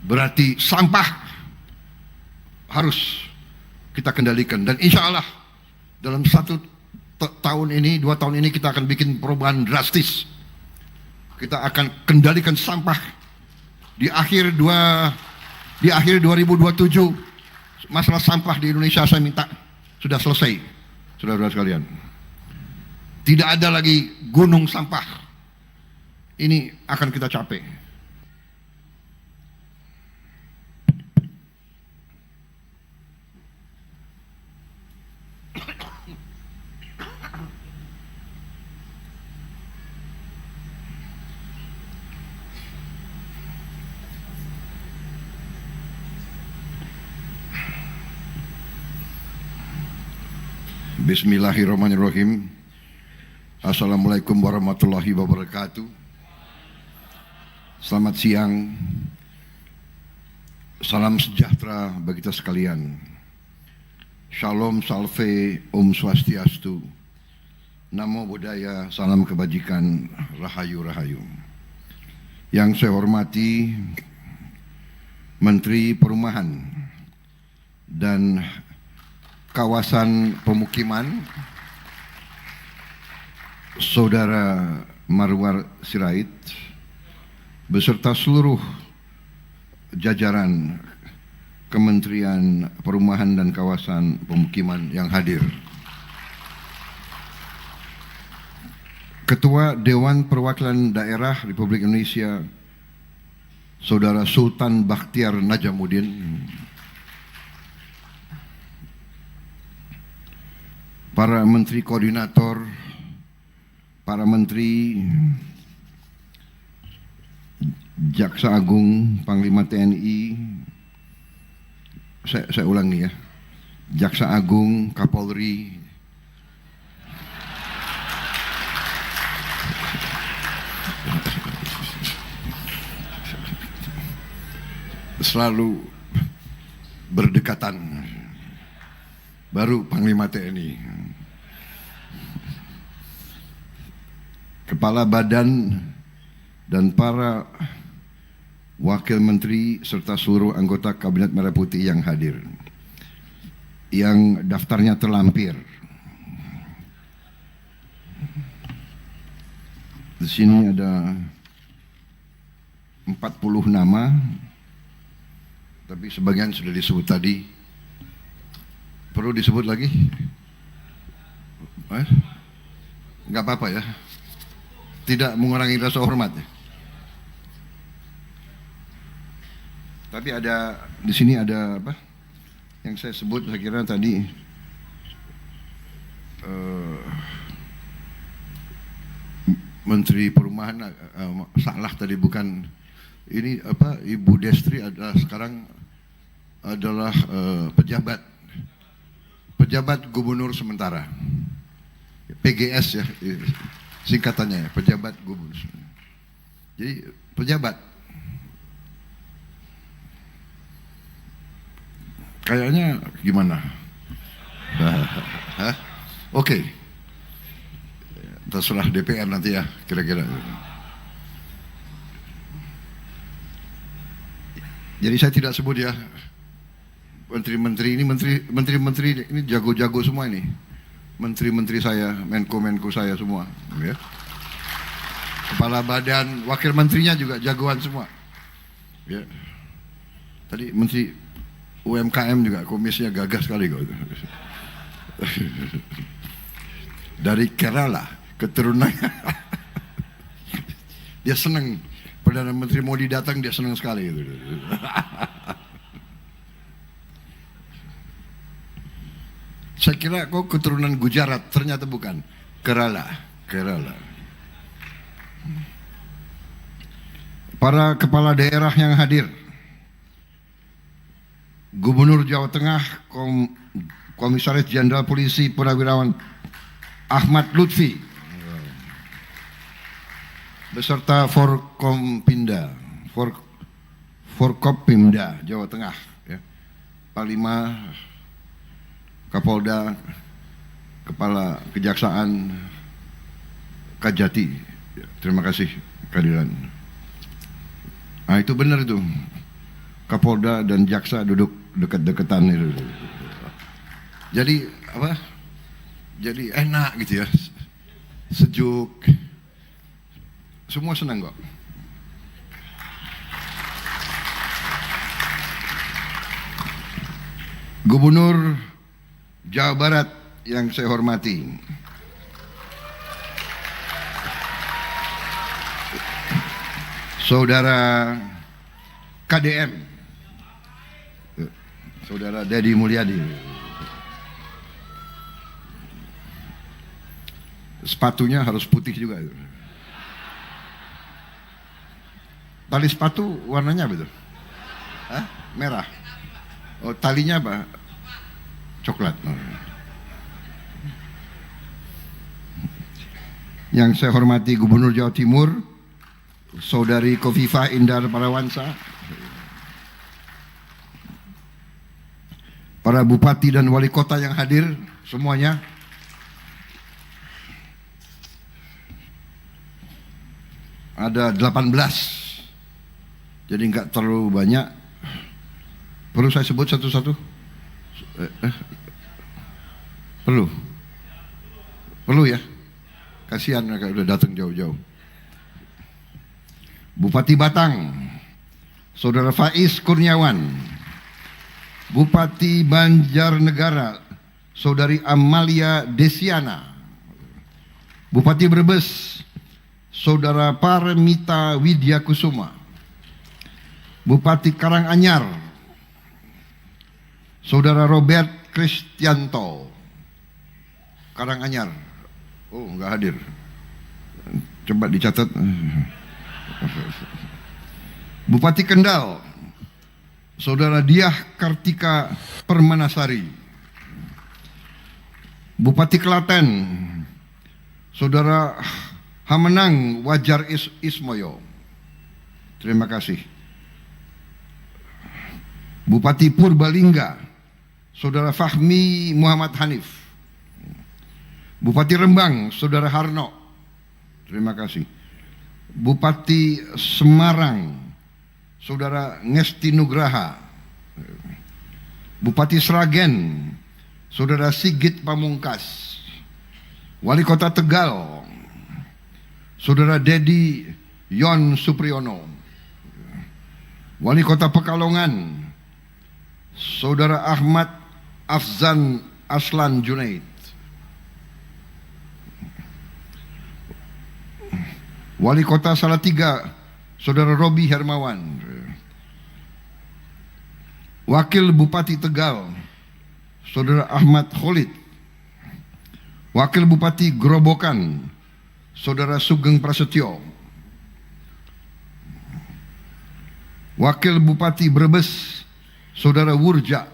Berarti sampah harus kita kendalikan, dan insya Allah dalam tahun ini, 2 tahun ini kita akan bikin perubahan drastis. Kita akan kendalikan sampah di akhir 2027. Masalah sampah di Indonesia saya minta sudah selesai, saudara-saudara sekalian. Tidak ada lagi gunung sampah. Ini akan kita capai. Bismillahirrahmanirrahim. Assalamualaikum warahmatullahi wabarakatuh. Selamat siang. Salam sejahtera bagi kita sekalian. Shalom, salve, Om Swastiastu. Namo Buddhaya, salam kebajikan, rahayu rahayu. Yang saya hormati Menteri Perumahan dan Kawasan Pemukiman, Saudara Marwar Sirait, beserta seluruh jajaran Kementerian Perumahan dan Kawasan Pemukiman yang hadir. Ketua Dewan Perwakilan Daerah Republik Indonesia, Saudara Sultan Bakhtiar Najamuddin, para menteri koordinator, para menteri, Jaksa Agung, Panglima TNI, saya ulangi ya, Jaksa Agung, Kapolri, selalu berdekatan, baru Panglima TNI, Kepala Badan dan para Wakil Menteri serta seluruh anggota Kabinet Merah Putih yang hadir, yang daftarnya terlampir. Di sini ada 40 nama, tapi sebagian sudah disebut tadi. Perlu disebut lagi? Nggak apa-apa ya, tidak mengurangi rasa hormat ya. Tapi ada di sini ada apa? Yang saya sebut saya kira tadi Menteri Perumahan salah tadi, bukan ini apa, Ibu Destri adalah sekarang adalah pejabat gubernur sementara, PGS ya singkatannya ya, pejabat gubernur. Jadi pejabat kayaknya gimana? Oke. Terserah DPR nanti ya kira-kira. Jadi saya tidak sebut ya menteri-menteri ini, menteri-menteri ini jago-jago semua ini. Menteri-menteri saya, menko-menko saya semua, ya. Kepala badan, wakil menterinya juga jagoan semua. Ya. Tadi Menteri UMKM juga komisinya gagah sekali kok. Dari Kerala, keturunannya. Dia senang, Perdana Menteri Modi datang dia senang sekali gitu. Saya kira kok keturunan Gujarat, ternyata bukan. Kerala. Para kepala daerah yang hadir, Gubernur Jawa Tengah, Komisaris Jenderal Polisi Purnawirawan Ahmad Lutfi, beserta Forkopimda Jawa Tengah, ya. Panglima, Kapolda, Kepala Kejaksaan, Kajati. Terima kasih kehadiran. Nah itu benar itu. Kapolda dan jaksa duduk dekat-dekatan itu. Jadi apa? Jadi enak gitu ya, sejuk, semua senang kok. Gubernur Jawa Barat yang saya hormati, Saudara KDM, Saudara Deddy Mulyadi. Sepatunya harus putih juga. Tali sepatu warnanya apa itu? Hah? Merah. Oh, talinya apa? Coklat. Yang saya hormati Gubernur Jawa Timur, Saudari Khofifah Indar Parawansa, para bupati dan wali kota yang hadir semuanya, ada 18, jadi nggak terlalu banyak. Perlu saya sebut satu-satu? Perlu ya? Kasihan mereka udah datang jauh-jauh. Bupati Batang, Saudara Faiz Kurniawan. Bupati Banjarnegara, Saudari Amalia Desiana. Bupati Brebes, Saudara Paramita Widyakusuma. Bupati Karanganyar, Saudara Robert Kristianto. Karanganyar. Oh, enggak hadir. Coba dicatat. Bupati Kendal, Saudara Diah Kartika Permanasari. Bupati Klaten, Saudara Hamenang Wajar Ismoyo. Terima kasih. Bupati Purbalingga, Saudara Fahmi Muhammad Hanif. Bupati Rembang, Saudara Harno. Terima kasih. Bupati Semarang, Saudara Ngesti Nugraha. Bupati Sragen, Saudara Sigit Pamungkas. Wali Kota Tegal, Saudara Dedi Yon Supriyono. Wali Kota Pekalongan, Saudara Ahmad Afzan Aslan Junaid. Wali Kota Salatiga, Saudara Robi Hermawan. Wakil Bupati Tegal, Saudara Ahmad Khalid. Wakil Bupati Grobogan, Saudara Sugeng Prasetyo. Wakil Bupati Brebes, Saudara Wurja.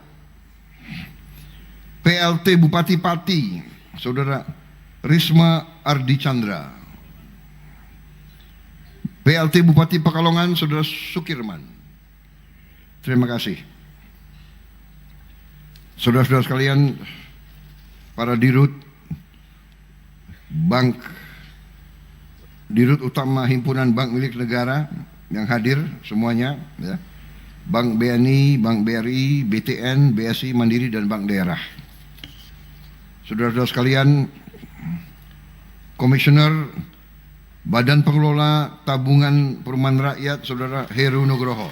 PLT Bupati Pati, Saudara Risma Ardi Chandra. PLT Bupati Pekalongan, Saudara Sukirman. Terima kasih. Saudara-saudara sekalian, para dirut Dirut Utama Himpunan Bank Milik Negara yang hadir semuanya, ya. Bank BNI, Bank BRI, BTN, BSI, Mandiri, dan Bank Daerah. Saudara-saudara sekalian, Komisioner Badan Pengelola Tabungan Perumahan Rakyat, Saudara Heru Nugroho.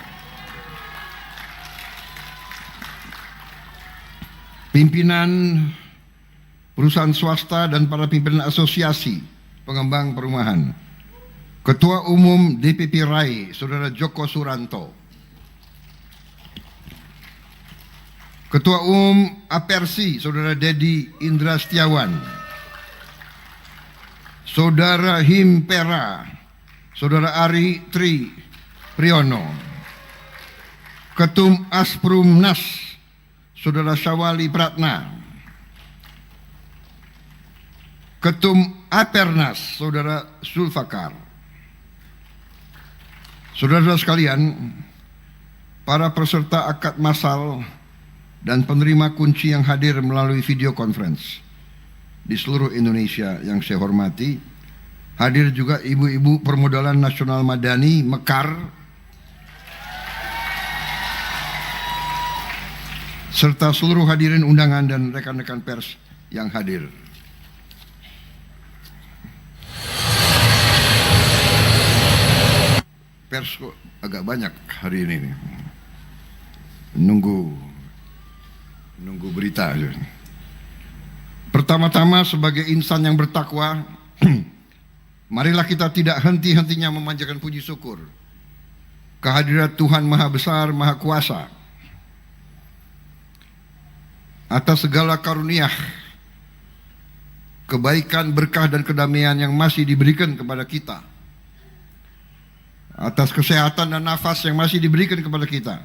Pimpinan perusahaan swasta dan para pimpinan asosiasi pengembang perumahan. Ketua Umum DPP RAI, Saudara Joko Suranto. Ketua Umum Apersi, Saudara Dedi Indra Setiawan. Saudara Himpera, Saudara Ari Tri Priyono. Ketum Asprumnas, Saudara Syawali Pratna. Ketum Apernas, Saudara Zulfakar. Saudara-saudara sekalian, para peserta akad massal dan penerima kunci yang hadir melalui video conference di seluruh Indonesia yang saya hormati, hadir juga ibu-ibu permodalan nasional Madani Mekar, serta seluruh hadirin undangan dan rekan-rekan pers yang hadir. Pers kok agak banyak hari ini nih. Nunggu berita aja. Pertama-tama sebagai insan yang bertakwa, marilah kita tidak henti-hentinya memanjatkan puji syukur kehadirat Tuhan Maha Besar, Maha Kuasa atas segala karunia, kebaikan, berkah dan kedamaian yang masih diberikan kepada kita, atas kesehatan dan nafas yang masih diberikan kepada kita,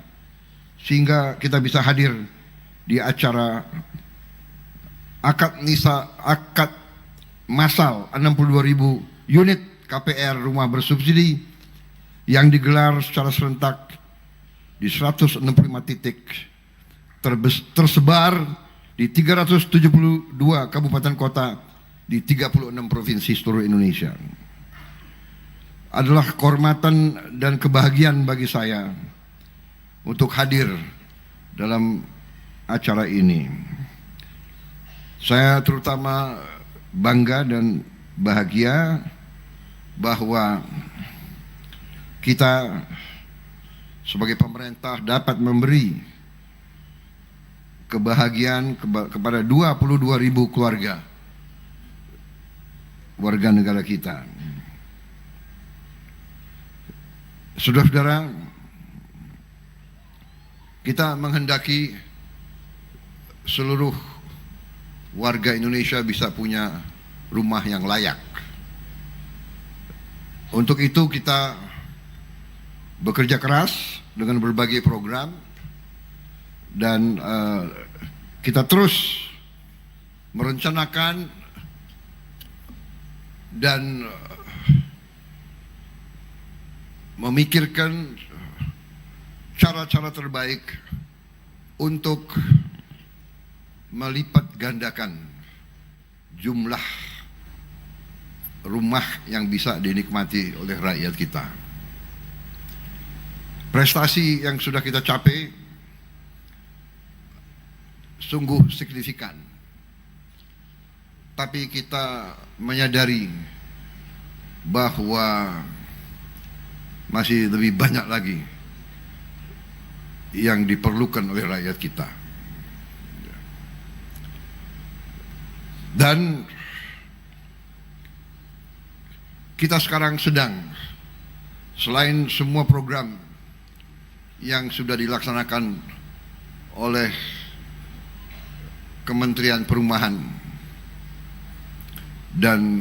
sehingga kita bisa hadir di acara akad massal 62.000 unit KPR rumah bersubsidi yang digelar secara serentak di 165 titik tersebar di 372 kabupaten kota di 36 provinsi seluruh Indonesia. Adalah kehormatan dan kebahagiaan bagi saya untuk hadir dalam acara ini. Saya terutama bangga dan bahagia bahwa kita sebagai pemerintah dapat memberi kebahagiaan kepada 22.000 keluarga warga negara kita. Saudara-saudara, kita menghendaki seluruh warga Indonesia bisa punya rumah yang layak. Untuk itu kita bekerja keras dengan berbagai program dan kita terus merencanakan dan memikirkan cara-cara terbaik untuk melipat gandakan jumlah rumah yang bisa dinikmati oleh rakyat kita. Prestasi yang sudah kita capai sungguh signifikan. Tapi kita menyadari bahwa masih lebih banyak lagi yang diperlukan oleh rakyat kita. Dan kita sekarang sedang, selain semua program yang sudah dilaksanakan oleh Kementerian Perumahan dan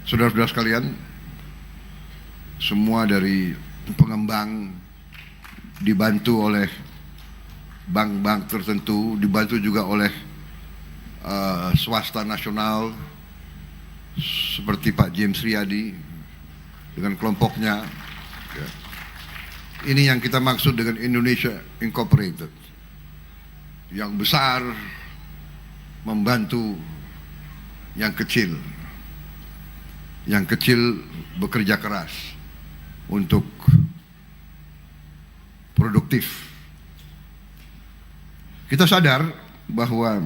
saudara-saudara sekalian, semua dari pengembang dibantu oleh bank-bank tertentu, dibantu juga oleh swasta nasional seperti Pak James Riyadi dengan kelompoknya. Ya. Ini yang kita maksud dengan Indonesia Incorporated, yang besar membantu yang kecil bekerja keras untuk produktif. Kita sadar bahwa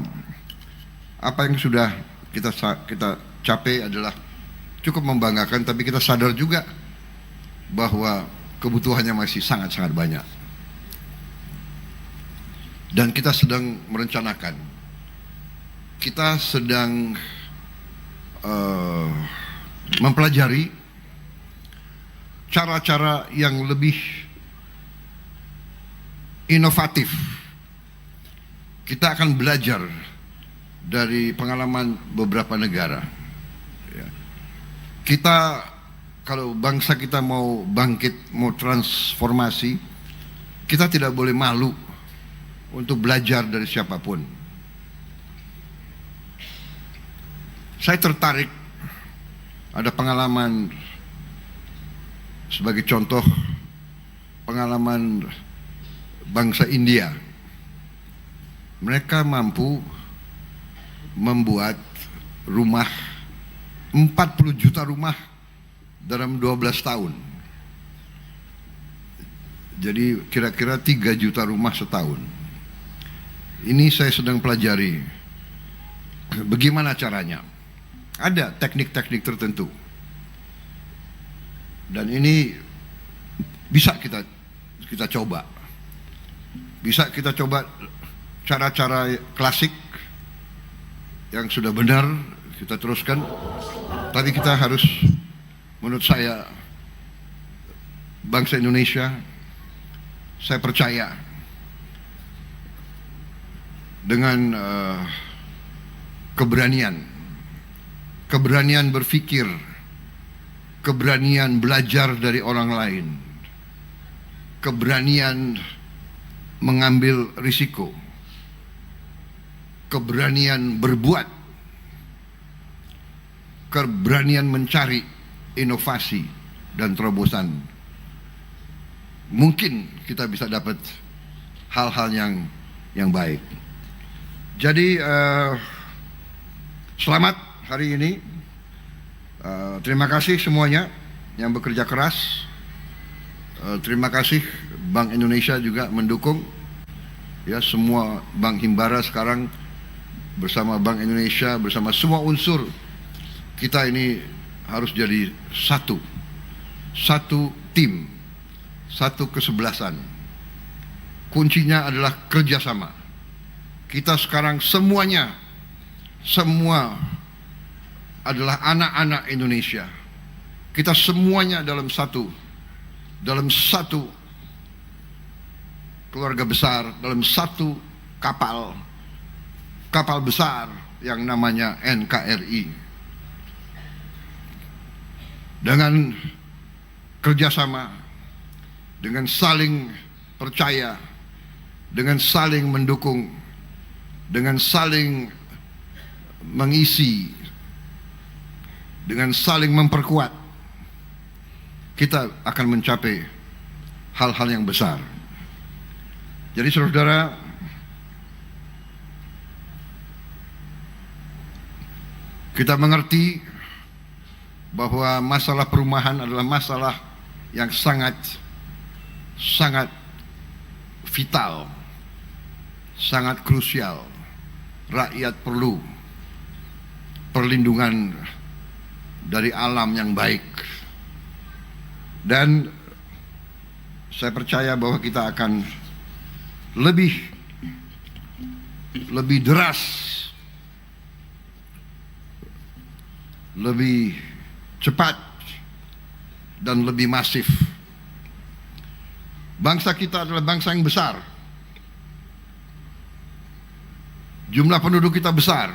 apa yang sudah kita capai adalah cukup membanggakan, tapi kita sadar juga bahwa kebutuhannya masih sangat-sangat banyak. Dan kita sedang merencanakan, kita sedang mempelajari cara-cara yang lebih inovatif. Kita akan belajar dari pengalaman beberapa negara. Kita, kalau bangsa kita mau bangkit, mau transformasi, kita tidak boleh malu untuk belajar dari siapapun. Saya tertarik, ada pengalaman sebagai contoh, pengalaman bangsa India. Mereka mampu membuat rumah 40 juta rumah dalam 12 tahun. Jadi kira-kira 3 juta rumah setahun. Ini saya sedang pelajari bagaimana caranya. Ada teknik-teknik tertentu. Dan ini bisa kita coba. Bisa kita coba cara-cara klasik yang sudah benar kita teruskan. Tapi kita harus, menurut saya, bangsa Indonesia, saya percaya dengan keberanian berpikir, keberanian belajar dari orang lain, keberanian mengambil risiko, keberanian berbuat, keberanian mencari inovasi dan terobosan. Mungkin kita bisa dapat hal-hal yang baik. Jadi selamat hari ini. Terima kasih semuanya yang bekerja keras. Terima kasih Bank Indonesia juga mendukung. Ya, semua Bank Himbara sekarang bersama Bank Indonesia, bersama semua unsur kita ini harus jadi satu tim, satu kesebelasan. Kuncinya adalah kerjasama. Kita sekarang semua adalah anak-anak Indonesia. Kita semuanya dalam satu keluarga besar, dalam satu kapal besar yang namanya NKRI. Dengan kerjasama, dengan saling percaya, dengan saling mendukung, dengan saling mengisi, dengan saling memperkuat, kita akan mencapai hal-hal yang besar. Jadi saudara, kita mengerti bahwa masalah perumahan adalah masalah yang sangat vital, sangat krusial. Rakyat perlu perlindungan dari alam yang baik. Dan saya percaya bahwa kita akan lebih deras, lebih cepat, dan lebih masif. Bangsa kita adalah bangsa yang besar. Jumlah penduduk kita besar.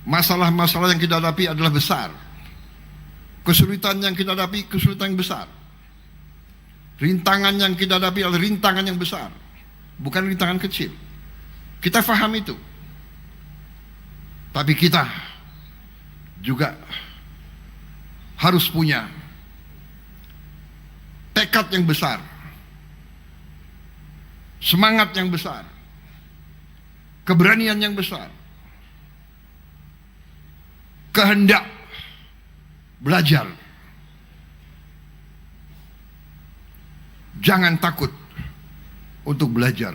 Masalah-masalah yang kita hadapi adalah besar. Kesulitan yang kita hadapi, kesulitan yang besar. Rintangan yang kita hadapi adalah rintangan yang besar, bukan rintangan kecil. Kita paham itu. Tapi kita juga harus punya tekad yang besar, semangat yang besar, keberanian yang besar, kehendak belajar. Jangan takut untuk belajar.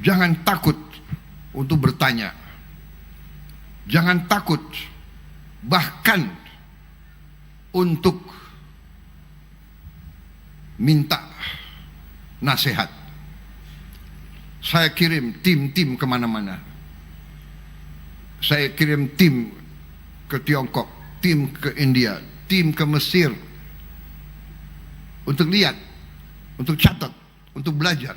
Jangan takut untuk bertanya. Jangan takut bahkan untuk minta nasihat. Saya kirim tim-tim kemana-mana. Saya kirim tim ke Tiongkok, tim ke India, tim ke Mesir, untuk lihat, untuk catat, untuk belajar.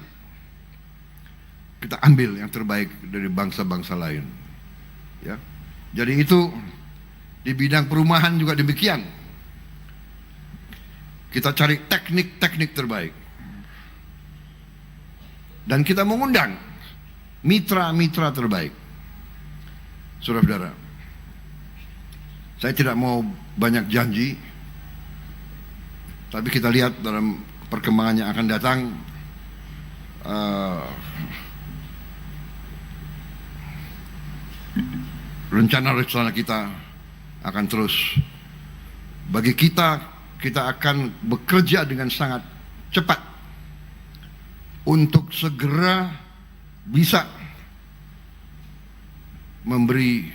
Kita ambil yang terbaik dari bangsa-bangsa lain. Ya. Jadi itu di bidang perumahan juga demikian. Kita cari teknik-teknik terbaik. Dan kita mengundang mitra-mitra terbaik. Saudara-saudara, saya tidak mau banyak janji, tapi kita lihat dalam perkembangan yang akan datang, rencana-rencana kita akan terus. Bagi kita, kita akan bekerja dengan sangat cepat untuk segera bisa memberi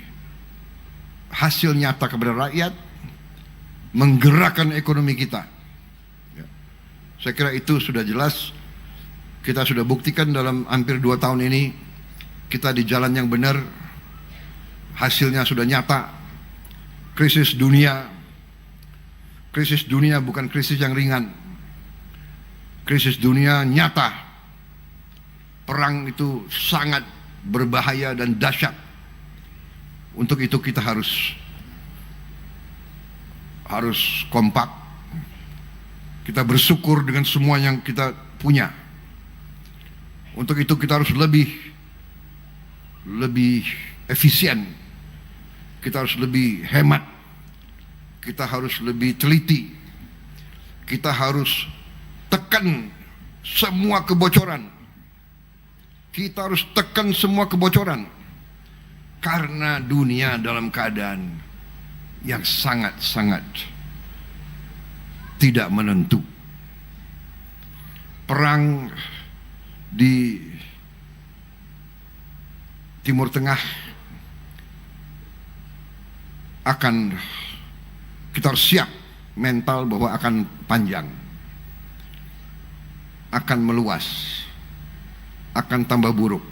hasil nyata kepada rakyat, menggerakkan ekonomi kita. Ya. Saya kira itu sudah jelas. Kita sudah buktikan dalam hampir 2 tahun ini kita di jalan yang benar. Hasilnya sudah nyata. Krisis dunia bukan krisis yang ringan. Krisis dunia nyata. Perang itu sangat berbahaya dan dahsyat. Untuk itu kita harus kompak. Kita bersyukur dengan semua yang kita punya. Untuk itu kita harus lebih efisien. Kita harus lebih hemat. Kita harus lebih teliti. Kita harus tekan semua kebocoran. Kita harus tekan semua kebocoran. Karena dunia dalam keadaan yang sangat-sangat tidak menentu. Perang di Timur Tengah akan, kita harus siap mental bahwa akan panjang, akan meluas, akan tambah buruk.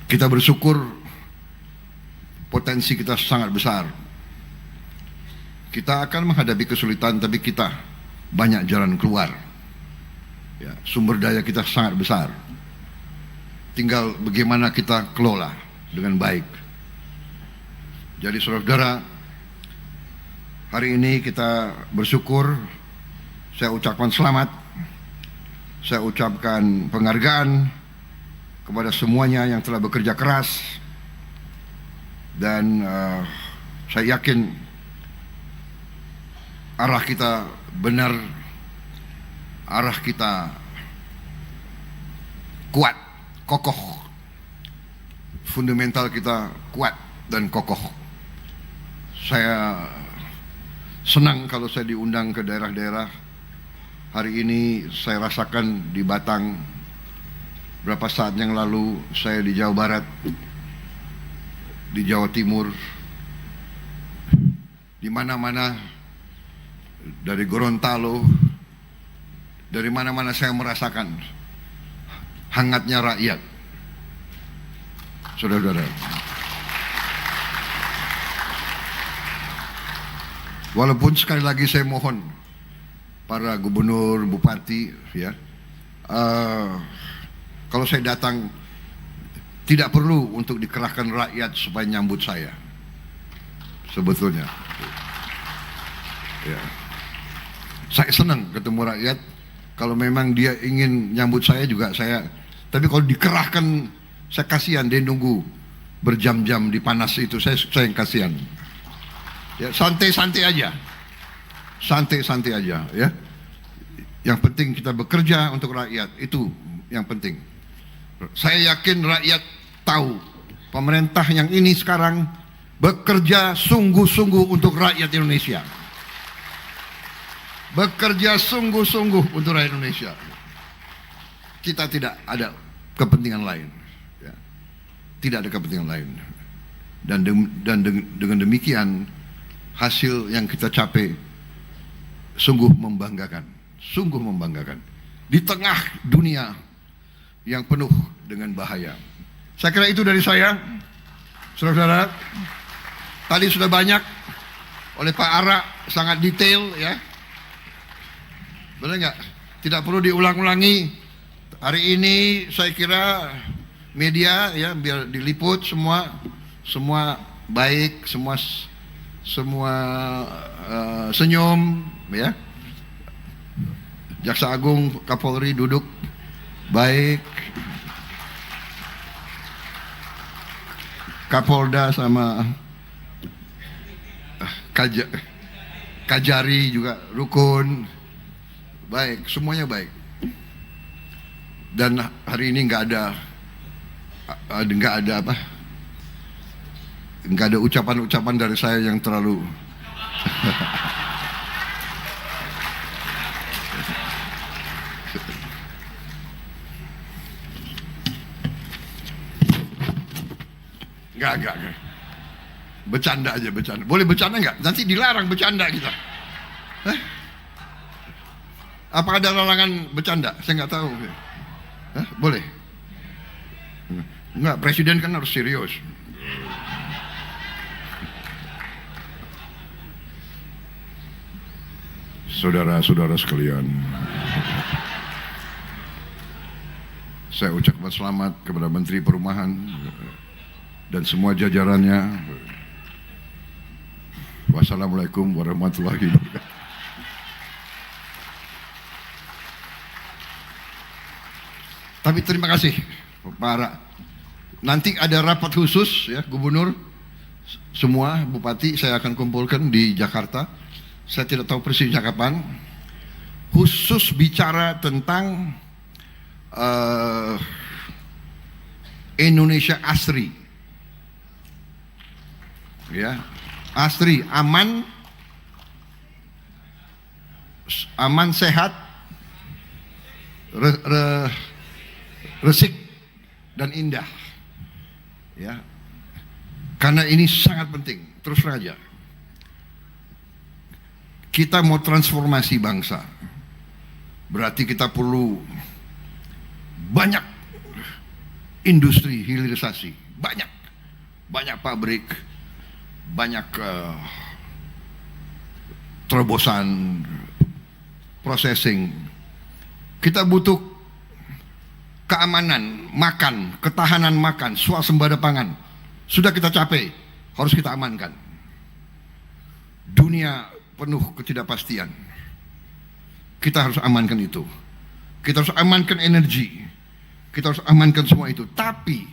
Kita bersyukur potensi kita sangat besar. Kita akan menghadapi kesulitan, tapi kita banyak jalan keluar. Ya, sumber daya kita sangat besar. Tinggal bagaimana kita kelola dengan baik. Jadi saudara-saudara, hari ini kita bersyukur. Saya ucapkan selamat. Saya ucapkan penghargaan kepada semuanya yang telah bekerja keras, dan saya yakin arah kita benar, arah kita kuat, kokoh, fundamental kita kuat dan kokoh. Saya senang kalau saya diundang ke daerah-daerah. Hari ini saya rasakan di Batang. Berapa saat yang lalu saya di Jawa Barat, di Jawa Timur, di mana-mana, dari Gorontalo, dari mana-mana saya merasakan hangatnya rakyat. Saudara-saudara, walaupun sekali lagi saya mohon para gubernur, bupati, ya, kalau saya datang tidak perlu untuk dikerahkan rakyat supaya nyambut saya. Sebetulnya, ya, saya senang ketemu rakyat. Kalau memang dia ingin nyambut saya juga saya. Tapi kalau dikerahkan, saya kasihan dia nunggu berjam-jam di panas itu. Saya yang kasihan. Ya, santai-santai aja, santai-santai aja. Ya, yang penting kita bekerja untuk rakyat, itu yang penting. Saya yakin rakyat tahu pemerintah yang ini sekarang bekerja sungguh-sungguh untuk rakyat Indonesia. Bekerja sungguh-sungguh untuk rakyat Indonesia. Kita tidak ada kepentingan lain. Ya. Tidak ada kepentingan lain. Dan dengan demikian hasil yang kita capai sungguh membanggakan. Sungguh membanggakan. Di tengah dunia yang penuh dengan bahaya. Saya kira itu dari saya. Saudara-saudara, tadi sudah banyak oleh Pak Ara, sangat detail, ya. Benar nggak? Tidak perlu diulang-ulangi. Hari ini saya kira media, ya, biar diliput semua baik, semua senyum, ya. Jaksa Agung, Kapolri duduk baik, Kapolda sama Kajari juga rukun, baik, semuanya baik. Dan hari ini nggak ada nggak ada ucapan-ucapan dari saya yang terlalu Enggak. Bercanda aja, bercanda. Boleh bercanda nggak? Nanti dilarang bercanda kita. Hah? Apa ada larangan bercanda? Saya nggak tahu. Hah? Boleh? Enggak, presiden kan harus serius. Saudara-saudara sekalian, saya ucapkan selamat kepada Menteri Perumahan dan semua jajarannya. Wassalamualaikum warahmatullahi wabarakatuh. Tapi terima kasih para. Nanti ada rapat khusus ya, Gubernur, semua bupati saya akan kumpulkan di Jakarta. Saya tidak tahu persisnya kapan. Khusus bicara tentang Indonesia Asri. Ya, Asri, aman, sehat, resik dan indah. Ya, karena ini sangat penting. Terus saja, kita mau transformasi bangsa, berarti kita perlu banyak industri hilirisasi, banyak pabrik, banyak terobosan, processing. Kita butuh keamanan makan, ketahanan makan, swasembada pangan. Sudah kita capai, harus kita amankan. Dunia penuh ketidakpastian. Kita harus amankan itu. Kita harus amankan energi. Kita harus amankan semua itu. Tapi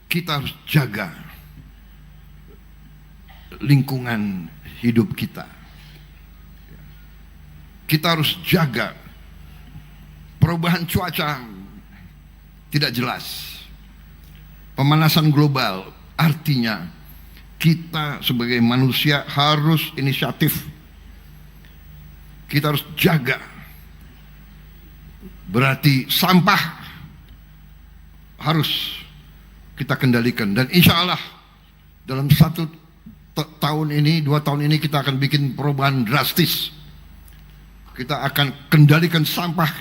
kita harus jaga lingkungan hidup kita. Kita harus jaga perubahan cuaca tidak jelas. Pemanasan global artinya kita sebagai manusia harus inisiatif. Kita harus jaga. Berarti sampah harus kita kendalikan. Dan insya Allah dalam 1 tahun ini, 2 tahun ini kita akan bikin perubahan drastis. Kita akan kendalikan sampah.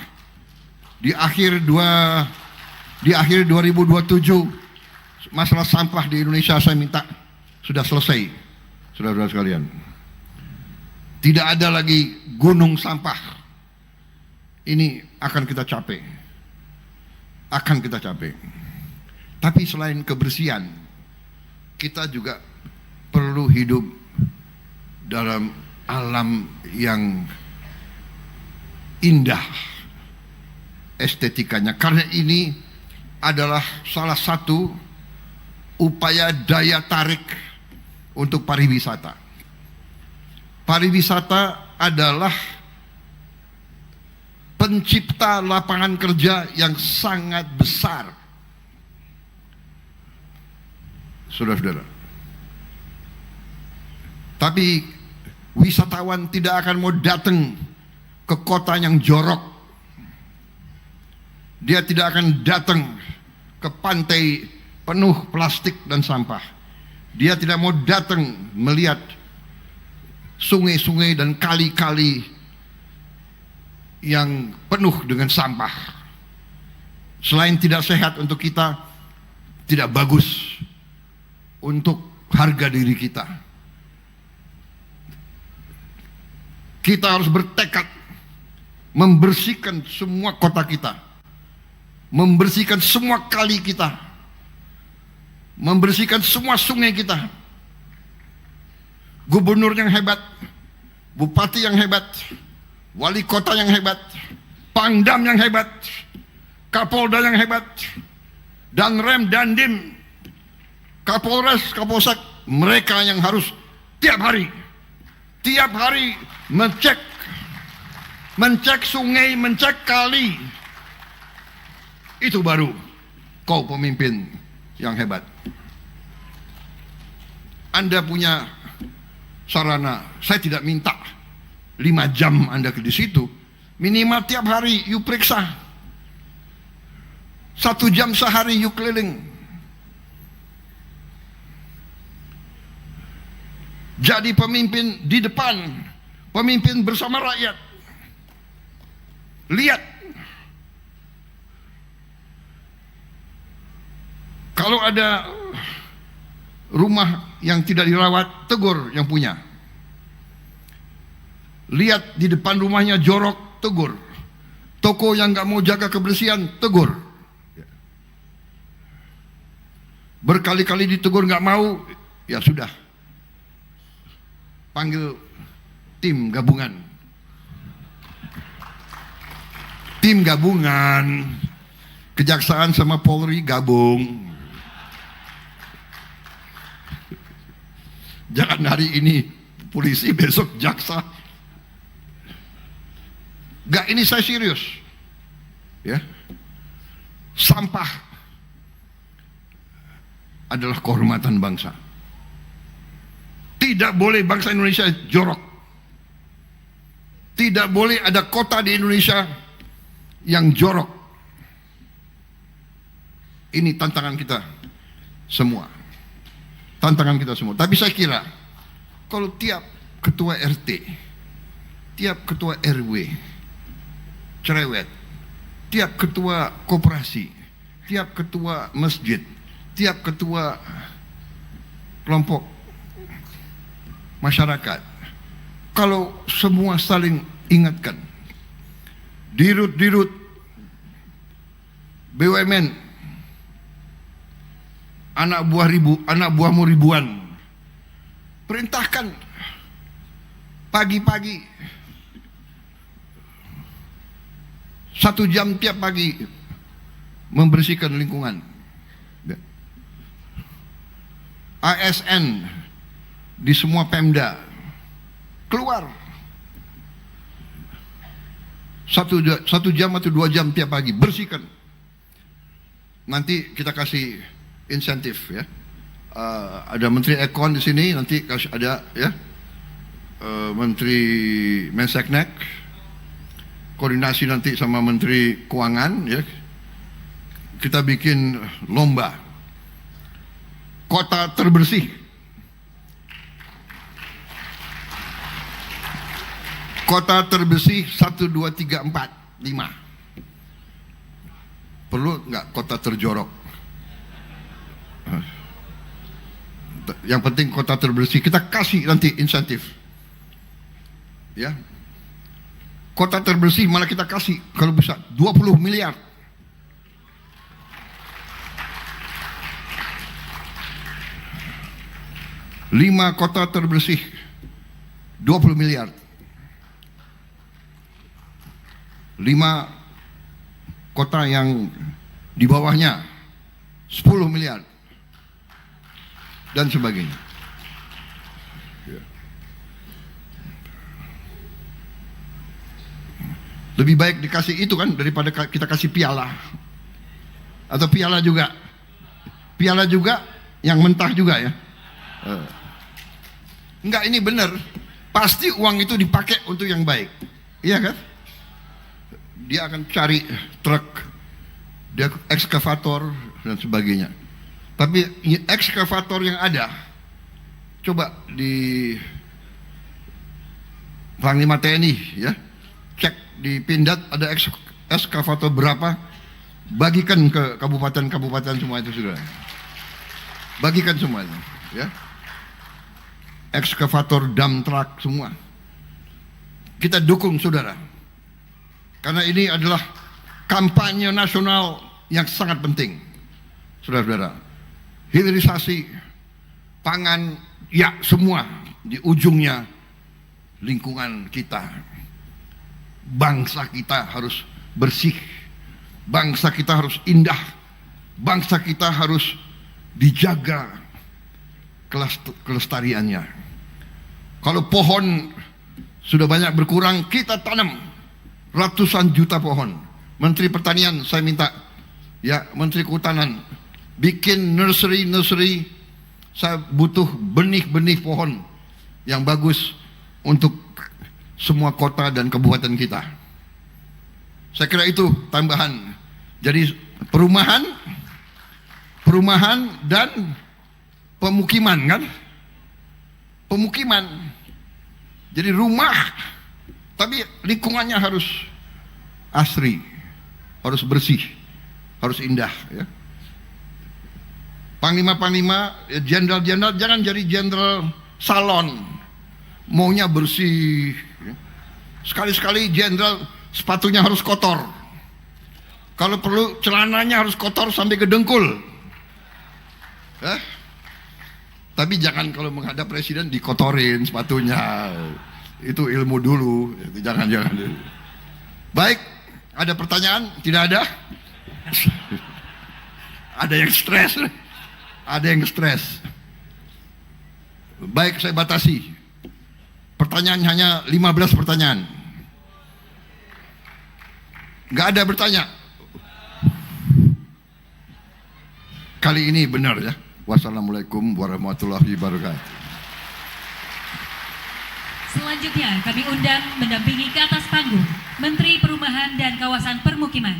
Di akhir 2027 masalah sampah di Indonesia saya minta sudah selesai, saudara-saudara sekalian. Tidak ada lagi gunung sampah. Ini akan kita capai. Tapi selain kebersihan, kita juga perlu hidup dalam alam yang indah estetikanya. Karena ini adalah salah satu upaya daya tarik untuk pariwisata. Pariwisata adalah pencipta lapangan kerja yang sangat besar. Saudara-saudara. Tapi wisatawan tidak akan mau datang ke kota yang jorok. Dia tidak akan datang ke pantai penuh plastik dan sampah. Dia tidak mau datang melihat sungai-sungai dan kali-kali yang penuh dengan sampah. Selain tidak sehat untuk kita, tidak bagus untuk harga diri kita. Kita harus bertekad membersihkan semua kota kita, membersihkan semua kali kita, membersihkan semua sungai kita. Gubernur yang hebat, bupati yang hebat, wali kota yang hebat, pangdam yang hebat, kapolda yang hebat, dan rem dandim, kapolres, kapolsek, mereka yang harus tiap hari mencek sungai, mencek kali. Itu baru kau pemimpin yang hebat. Anda punya sarana, saya tidak minta 5 jam Anda di situ, minimal tiap hari you periksa, 1 jam sehari you keliling. Jadi pemimpin di depan, pemimpin bersama rakyat. Lihat, kalau ada rumah yang tidak dirawat, tegur yang punya. Lihat di depan rumahnya jorok, tegur. Toko yang nggak mau jaga kebersihan, tegur. Berkali-kali ditegur nggak mau, ya sudah, panggil tim gabungan. Tim gabungan, Kejaksaan sama Polri gabung. Jangan hari ini polisi, besok jaksa. Gak, ini saya serius. Ya. Sampah adalah kehormatan bangsa. Tidak boleh bangsa Indonesia jorok. Tidak boleh ada kota di Indonesia yang jorok. Ini tantangan kita semua. Tantangan kita semua. Tapi saya kira kalau tiap ketua RT, tiap ketua RW cerewet, tiap ketua koperasi, tiap ketua masjid, tiap ketua kelompok masyarakat, kalau semua saling ingatkan, dirut-dirut BUMN, anak buahmu ribuan, perintahkan pagi-pagi 1 jam tiap pagi membersihkan lingkungan. ASN di semua Pemda keluar 1 jam atau 2 jam tiap pagi bersihkan. Nanti kita kasih insentif ya. Ada Menteri Ekon di sini, nanti kasih ada ya, Menteri Menseknek, koordinasi nanti sama Menteri Keuangan ya. Kita bikin lomba kota terbersih. Kota terbersih 1, 2, 3, 4, 5. Perlu nggak kota terjorok? Yang penting kota terbersih. Kita kasih nanti insentif. Ya. Kota terbersih malah kita kasih kalau bisa 20 miliar. Lima kota terbersih 20 miliar. 5 kota yang di bawahnya 10 miliar dan sebagainya. Lebih baik dikasih itu kan daripada kita kasih piala. Atau piala juga. Piala juga yang mentah juga ya. Enggak, ini benar. Pasti uang itu dipakai untuk yang baik. Iya kan? Dia akan cari truk, dia ekskavator dan sebagainya. Tapi ekskavator yang ada, coba di Panglima TNI ya, cek di Pindad ada ekskavator berapa, bagikan ke kabupaten-kabupaten semua itu sudah. Bagikan semuanya ya. Ekskavator, dump truck semua. Kita dukung saudara. Karena ini adalah kampanye nasional yang sangat penting. Saudara-saudara, hilirisasi pangan, ya semua di ujungnya lingkungan kita. Bangsa kita harus bersih. Bangsa kita harus indah. Bangsa kita harus dijaga kelestariannya. Kalau pohon sudah banyak berkurang, kita tanam ratusan juta pohon. Menteri Pertanian saya minta ya, Menteri Kehutanan bikin nursery Saya butuh benih-benih pohon yang bagus untuk semua kota dan kabupaten kita. Saya kira itu tambahan. Jadi perumahan dan pemukiman kan? Pemukiman. Jadi rumah, tapi lingkungannya harus asri, harus bersih, harus indah ya. Panglima-panglima, jenderal-jenderal jangan jadi jenderal salon, maunya bersih. Sekali-sekali jenderal sepatunya harus kotor. Kalau perlu celananya harus kotor sampai ke dengkul. Tapi jangan kalau menghadap presiden dikotorin sepatunya. Itu ilmu dulu. Jangan. Baik, ada pertanyaan? Tidak ada? Ada yang stres. Ada yang stres. Baik, saya batasi. Pertanyaan hanya 15 pertanyaan. Nggak ada bertanya. Kali ini benar ya. Wassalamualaikum warahmatullahi wabarakatuh. Selanjutnya kami undang mendampingi ke atas panggung Menteri Perumahan dan Kawasan Permukiman